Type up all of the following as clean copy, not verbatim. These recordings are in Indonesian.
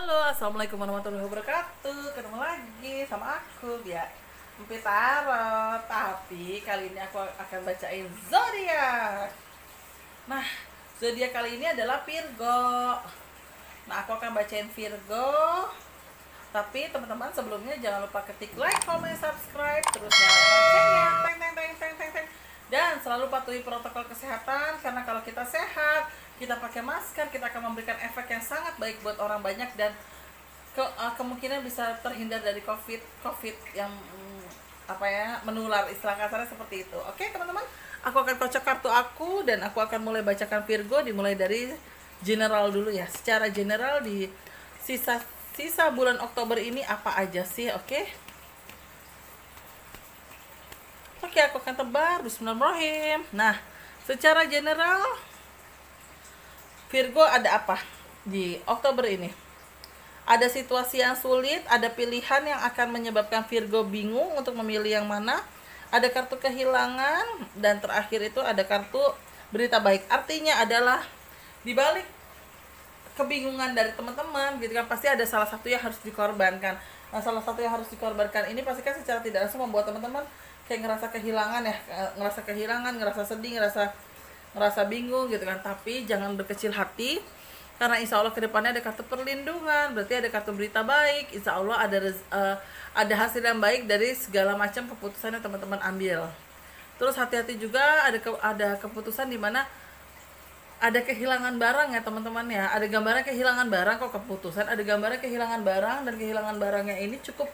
Halo, assalamualaikum warahmatullahi wabarakatuh. Ketemu lagi sama aku ya, Empi Tarot. Tapi kali ini aku akan bacain zodiak. Nah, zodiak kali ini adalah Virgo. Nah, aku akan bacain Virgo. Tapi teman-teman sebelumnya jangan lupa ketik like, comment, subscribe, terus nyalain loncengnya, teng teng teng teng teng teng. Dan selalu patuhi protokol kesehatan karena kalau kita sehat, kita pakai masker, kita akan memberikan efek yang sangat baik buat orang banyak dan kemungkinan bisa terhindar dari covid yang menular, istilah kasarnya seperti itu. Oke teman-teman, aku akan kocok kartu aku dan aku akan mulai bacakan Virgo, dimulai dari general dulu ya. Secara general di sisa bulan Oktober ini apa aja sih? Oke, aku akan tebar. Bismillahirrahmanirrahim. Nah, secara general Virgo ada apa di Oktober ini? Ada situasi yang sulit, ada pilihan yang akan menyebabkan Virgo bingung untuk memilih yang mana. Ada kartu kehilangan dan terakhir itu ada kartu berita baik. Artinya adalah di balik kebingungan dari teman-teman gitu kan, pasti ada salah satu yang harus dikorbankan. Nah, salah satu yang harus dikorbankan ini pasti kan secara tidak langsung membuat teman-teman kayak ngerasa kehilangan ya, ngerasa sedih, ngerasa bingung gitu kan. Tapi jangan berkecil hati, karena insya Allah kedepannya ada kartu perlindungan, berarti ada kartu berita baik. Insya Allah ada hasil yang baik dari segala macam keputusan yang teman-teman ambil. Terus hati-hati juga, ada keputusan di mana ada kehilangan barang ya teman-teman ya. Ada gambaran kehilangan barang, kok keputusan ada gambaran kehilangan barang, dan kehilangan barangnya ini cukup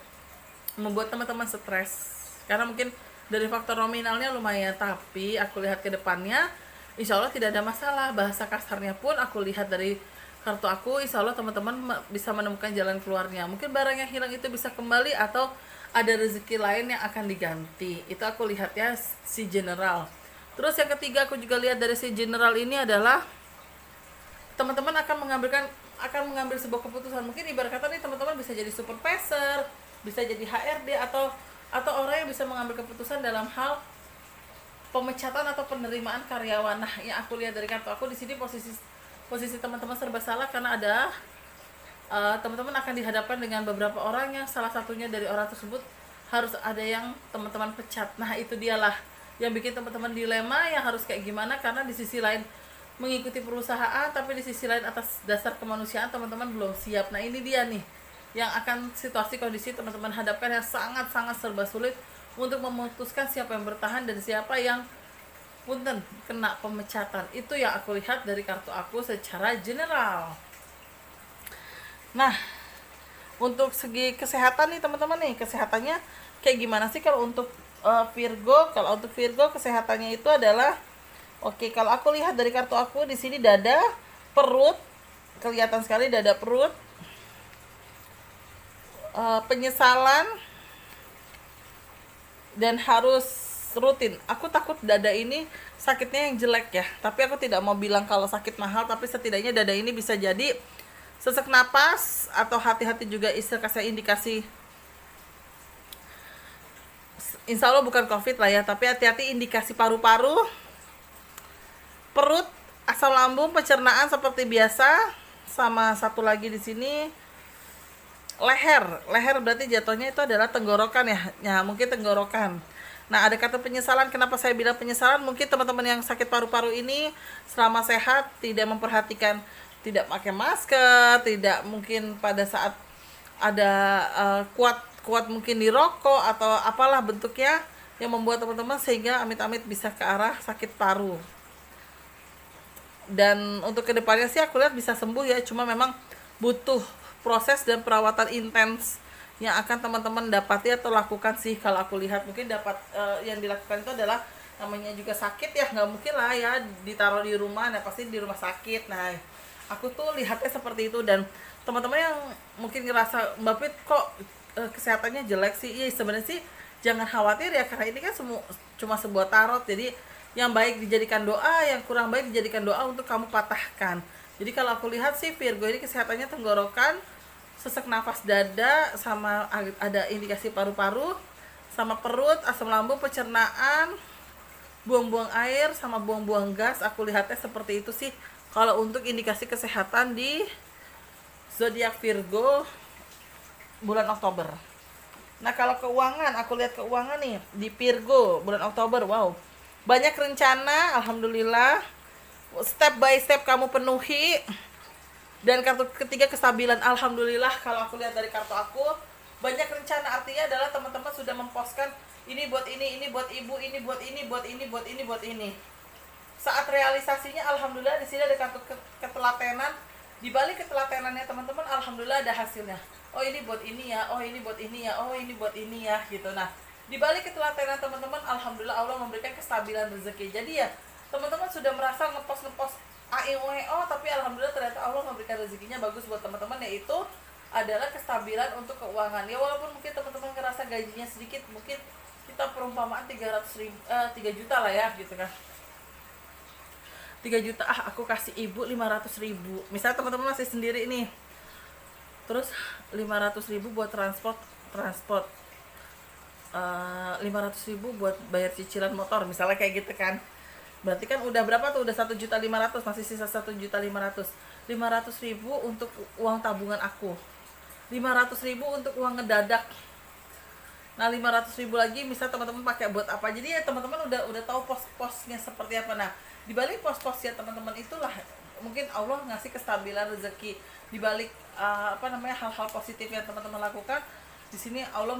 membuat teman-teman stres karena mungkin dari faktor nominalnya lumayan. Tapi aku lihat ke depannya insya Allah tidak ada masalah. Bahasa kasarnya pun aku lihat dari kartu aku, insya Allah teman-teman bisa menemukan jalan keluarnya. Mungkin barang yang hilang itu bisa kembali atau ada rezeki lain yang akan diganti. Itu aku lihat ya, si general. Terus yang ketiga aku juga lihat dari si general ini adalah teman-teman akan mengambil sebuah keputusan. Mungkin ibarat kata nih teman-teman bisa jadi supervisor, bisa jadi HRD, atau orang yang bisa mengambil keputusan dalam hal pemecatan atau penerimaan karyawan. Nah, yang aku lihat dari kartu aku di sini posisi teman-teman serba salah karena ada teman-teman akan dihadapkan dengan beberapa orang yang salah satunya dari orang tersebut harus ada yang teman-teman pecat. Nah, itu dialah yang bikin teman-teman dilema yang harus kayak gimana, karena di sisi lain mengikuti perusahaan tapi di sisi lain atas dasar kemanusiaan teman-teman belum siap. Nah, ini dia nih yang akan situasi kondisi teman-teman hadapkan yang sangat-sangat serba sulit untuk memutuskan siapa yang bertahan dan siapa yang punten kena pemecatan. Itu yang aku lihat dari kartu aku secara general. Nah, untuk segi kesehatan nih teman-teman nih, kesehatannya kayak gimana sih kalau untuk Virgo? Kalau untuk Virgo kesehatannya itu adalah kalau aku lihat dari kartu aku di sini dada, perut, kelihatan sekali dada, perut, penyesalan, dan harus rutin. Aku takut dada ini sakitnya yang jelek ya, tapi aku tidak mau bilang kalau sakit mahal, tapi setidaknya dada ini bisa jadi sesak napas, atau hati-hati juga istilah kasih indikasi. Insya Allah bukan covid lah ya, tapi hati-hati indikasi paru-paru, perut, asam lambung, pencernaan seperti biasa, sama satu lagi di sini leher berarti jatuhnya itu adalah tenggorokan ya, mungkin tenggorokan. Nah, ada kata penyesalan. Kenapa saya bilang penyesalan? Mungkin teman-teman yang sakit paru-paru ini selama sehat tidak memperhatikan, tidak pakai masker, tidak mungkin pada saat ada kuat mungkin di rokok atau apalah bentuknya yang membuat teman-teman sehingga amit-amit bisa ke arah sakit paru. Dan untuk kedepannya sih aku lihat bisa sembuh ya, cuma memang butuh proses dan perawatan intens yang akan teman-teman dapati atau lakukan sih. Kalau aku lihat mungkin yang dilakukan itu adalah namanya juga sakit ya, nggak mungkin lah ya ditaruh di rumah. Nah, pasti di rumah sakit. Nah, aku tuh lihatnya seperti itu. Dan teman-teman yang mungkin ngerasa Mbak Pit kok kesehatannya jelek sih, iya sebenarnya sih jangan khawatir ya, karena ini kan cuma sebuah tarot. Jadi yang baik dijadikan doa, yang kurang baik dijadikan doa untuk kamu patahkan. Jadi kalau aku lihat sih Virgo ini kesehatannya tenggorokan, sesak nafas, dada, sama ada indikasi paru-paru, sama perut, asam lambung, pencernaan, buang-buang air, sama buang-buang gas. Aku lihatnya seperti itu sih kalau untuk indikasi kesehatan di zodiak Virgo bulan Oktober. Nah, kalau keuangan, aku lihat keuangan nih di Virgo bulan Oktober. Wow. Banyak rencana, alhamdulillah. Step by step kamu penuhi. Dan kartu ketiga kestabilan, alhamdulillah. Kalau aku lihat dari kartu aku, banyak rencana, artinya adalah teman-teman sudah memposkan ini buat ini buat ibu, ini buat ini, buat ini, buat ini, buat ini. Saat realisasinya, alhamdulillah di sini ada kartu ketelatenan. Di balik ketelatenannya teman-teman, alhamdulillah ada hasilnya. Oh, ini buat ini ya, oh ini buat ini ya, oh ini buat ini ya, gitu. Nah, di balik ketelatenan teman-teman, alhamdulillah Allah memberikan kestabilan rezeki. Jadi ya, teman-teman sudah merasa ngepost AIWO, tapi alhamdulillah ternyata Allah memberikan rezekinya bagus buat teman-teman, yaitu adalah kestabilan untuk keuangan. Ya, walaupun mungkin teman-teman ngerasa gajinya sedikit, mungkin kita perumpamaan 3 juta lah ya, gitu kan. 3 juta, aku kasih ibu 500.000. Misalnya teman-teman masih sendiri nih, terus 500.000 buat transport 500.000 buat bayar cicilan motor, misalnya kayak gitu kan. Berarti kan udah berapa tuh? Udah 1.500.000, masih sisa 1.500.000. 500.000 untuk uang tabungan aku, 500.000 untuk uang ngedadak. Nah, 500.000 lagi misal teman-teman pakai buat apa. Jadi ya teman-teman udah tahu pos-posnya seperti apa. Nah, di balik pos-posnya teman-teman itulah mungkin Allah ngasih kestabilan rezeki. Di balik hal-hal positif yang teman-teman lakukan, di sini Allah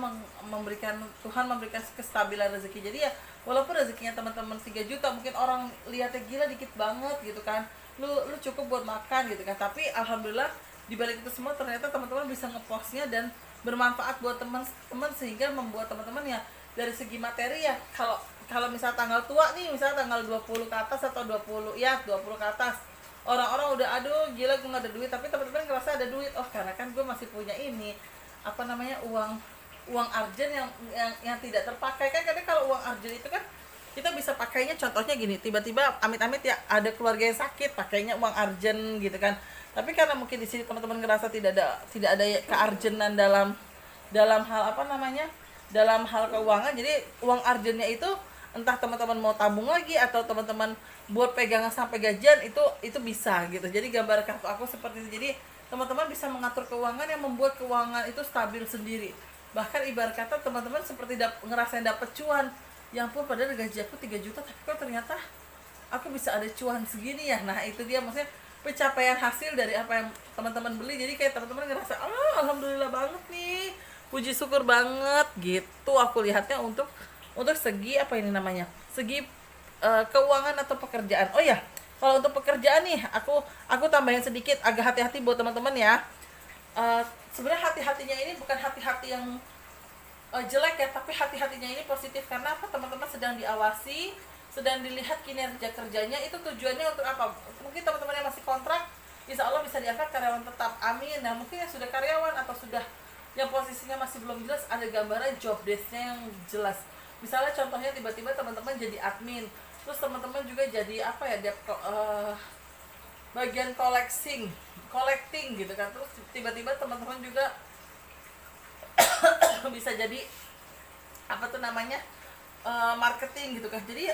Tuhan memberikan kestabilan rezeki. Jadi ya walaupun rezekinya teman-teman 3 juta, mungkin orang lihatnya gila dikit banget gitu kan, lu cukup buat makan gitu kan, tapi alhamdulillah di balik itu semua ternyata teman-teman bisa ngepostnya dan bermanfaat buat teman-teman, sehingga membuat teman-teman ya dari segi materi ya, kalau misal tanggal tua nih, misal tanggal 20 ke atas atau 20 ke atas, orang-orang udah aduh gila gue gak ada duit, tapi teman-teman ngerasa ada duit, oh karena kan gue masih punya ini uang arjen yang tidak terpakai kan. Kadang kalau uang arjen itu kan kita bisa pakainya, contohnya gini, tiba-tiba amit-amit ya ada keluarga yang sakit, pakainya uang arjen gitu kan. Tapi karena mungkin di sini teman-teman ngerasa tidak ada kearjenan dalam hal dalam hal keuangan, jadi uang arjennya itu entah teman-teman mau tabung lagi atau teman-teman buat pegangan sampai gajian, itu bisa gitu. Jadi gambar kartu aku seperti itu. Jadi teman-teman bisa mengatur keuangan yang membuat keuangan itu stabil sendiri. Bahkan ibarat kata teman-teman seperti ngerasain dapat cuan. Ya ampun, padahal gaji aku 3 juta, tapi kok ternyata aku bisa ada cuan segini ya. Nah, itu dia maksudnya pencapaian hasil dari apa yang teman-teman beli. Jadi kayak teman-teman ngerasa, alhamdulillah banget nih, puji syukur banget gitu. Aku lihatnya untuk segi segi keuangan atau pekerjaan. Oh ya, kalau untuk pekerjaan nih, aku tambahin sedikit, agak hati-hati buat teman-teman ya. Sebenarnya hati-hatinya ini bukan hati-hati yang jelek ya, tapi hati-hatinya ini positif. Karena apa? Teman-teman sedang diawasi, sedang dilihat kinerja kerjanya. Itu tujuannya untuk apa? Mungkin teman-teman yang masih kontrak, insya Allah bisa diangkat karyawan tetap, amin. Nah, mungkin yang sudah karyawan atau sudah yang posisinya masih belum jelas, ada gambaran job desk-nya yang jelas. Misalnya contohnya tiba-tiba teman-teman jadi admin, terus teman-teman juga jadi bagian collecting gitu kan, terus tiba-tiba teman-teman juga bisa jadi marketing gitu kan. Jadi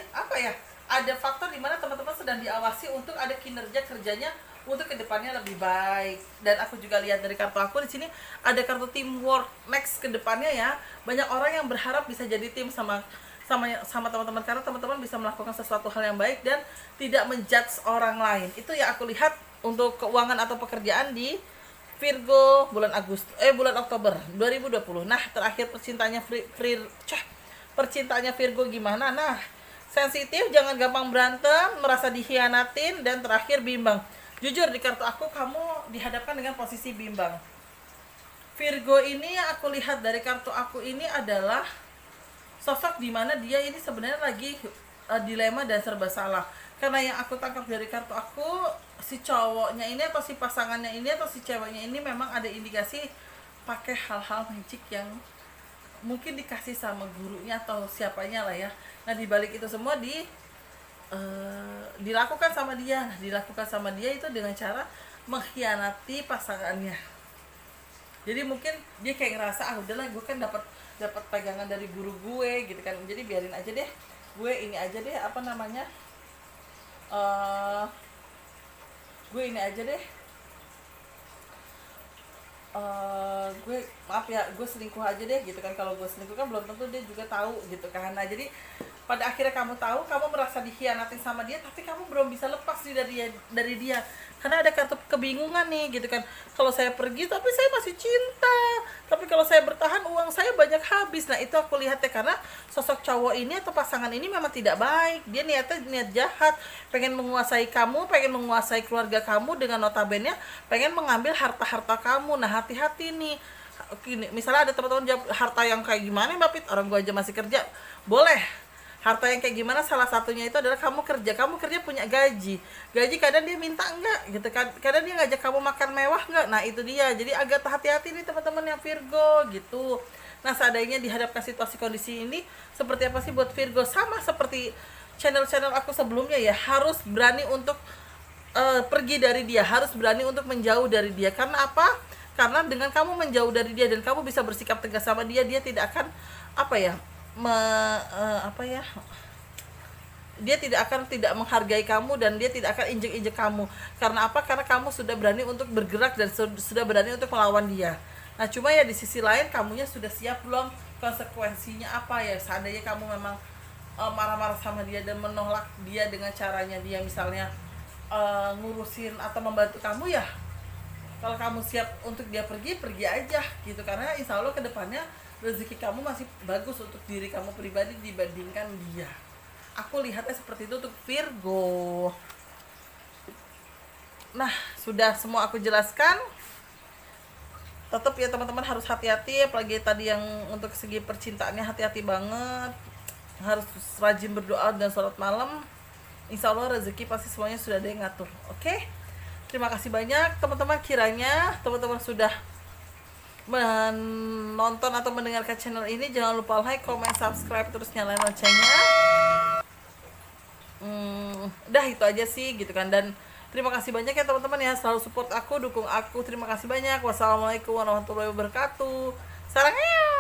ada faktor di mana teman-teman sedang diawasi untuk ada kinerja kerjanya untuk kedepannya lebih baik. Dan aku juga lihat dari kartu aku di sini ada kartu teamwork next kedepannya ya. Banyak orang yang berharap bisa jadi tim sama teman-teman, karena teman-teman bisa melakukan sesuatu hal yang baik dan tidak menjudge orang lain. Itu ya aku lihat untuk keuangan atau pekerjaan di Virgo bulan Oktober 2020. Nah, terakhir percintaannya Virgo gimana? Nah, sensitif, jangan gampang berantem, merasa dikhianatin, dan terakhir bimbang. Jujur di kartu aku kamu dihadapkan dengan posisi bimbang. Virgo ini yang aku lihat dari kartu aku ini adalah sosok dimana dia ini sebenarnya lagi dilema dan serba salah. Karena yang aku tangkap dari kartu aku, si cowoknya ini atau si pasangannya ini atau si ceweknya ini memang ada indikasi pakai hal-hal magic yang mungkin dikasih sama gurunya atau siapanya lah ya. Nah, dibalik itu semua dilakukan sama dia. Dilakukan sama dia itu dengan cara mengkhianati pasangannya. Jadi mungkin dia kayak ngerasa udahlah, gue kan dapat pegangan dari guru gue gitu kan, jadi biarin aja deh, gue ini aja deh gue maaf ya, gue selingkuh aja deh gitu kan. Kalau gue selingkuh kan belum tentu dia juga tahu gitu kan. Nah jadi pada akhirnya kamu tahu, kamu merasa dikhianati sama dia, tapi kamu belum bisa lepas nih dari dia karena ada kartu kebingungan nih gitu kan. Kalau saya pergi tapi saya masih cinta, tapi kalau saya bertahan uang saya banyak habis. Nah itu aku lihat ya, karena sosok cowok ini atau pasangan ini memang tidak baik. Dia niatnya niat jahat, pengen menguasai kamu, pengen menguasai keluarga kamu, dengan notabene pengen mengambil harta-harta kamu. Nah hati-hati nih. Gini, misalnya ada teman-teman jawab, harta yang kayak gimana Mbak Pit, orang gue aja masih kerja. Boleh, harta yang kayak gimana, salah satunya itu adalah kamu kerja punya gaji kadang dia minta enggak gitu kan, kadang dia ngajak kamu makan mewah enggak. Nah itu dia, jadi agak hati-hati nih teman-teman yang Virgo gitu. Nah seandainya dihadapkan situasi kondisi ini, seperti apa sih buat Virgo? Sama seperti channel-channel aku sebelumnya ya, harus berani untuk pergi dari dia, harus berani untuk menjauh dari dia. Karena apa? Karena dengan kamu menjauh dari dia dan kamu bisa bersikap tegas sama dia, dia tidak akan apa ya, dia tidak menghargai kamu dan dia tidak akan injek-injek kamu. Karena apa? Karena kamu sudah berani untuk bergerak dan sudah berani untuk melawan dia. Nah cuma ya di sisi lain, kamunya sudah siap belum konsekuensinya apa ya seandainya kamu memang marah-marah sama dia dan menolak dia dengan caranya dia misalnya ngurusin atau membantu kamu. Ya kalau kamu siap untuk dia pergi aja gitu, karena insya Allah kedepannya rezeki kamu masih bagus untuk diri kamu pribadi dibandingkan dia. Aku lihatnya seperti itu untuk Virgo. Nah sudah semua aku jelaskan. Tetap ya teman-teman harus hati-hati, apalagi tadi yang untuk segi percintaannya hati-hati banget, harus rajin berdoa dan sholat malam. Insya Allah rezeki pasti semuanya sudah ada yang ngatur. Oke? Terima kasih banyak teman-teman. Kiranya teman-teman sudah menonton atau mendengarkan channel ini, jangan lupa like, comment, subscribe, terus nyalain loncengnya. Udah itu aja sih gitu kan. Dan terima kasih banyak ya teman-teman ya, selalu support aku, dukung aku. Terima kasih banyak. Wassalamualaikum warahmatullahi wabarakatuh. Sarangnya.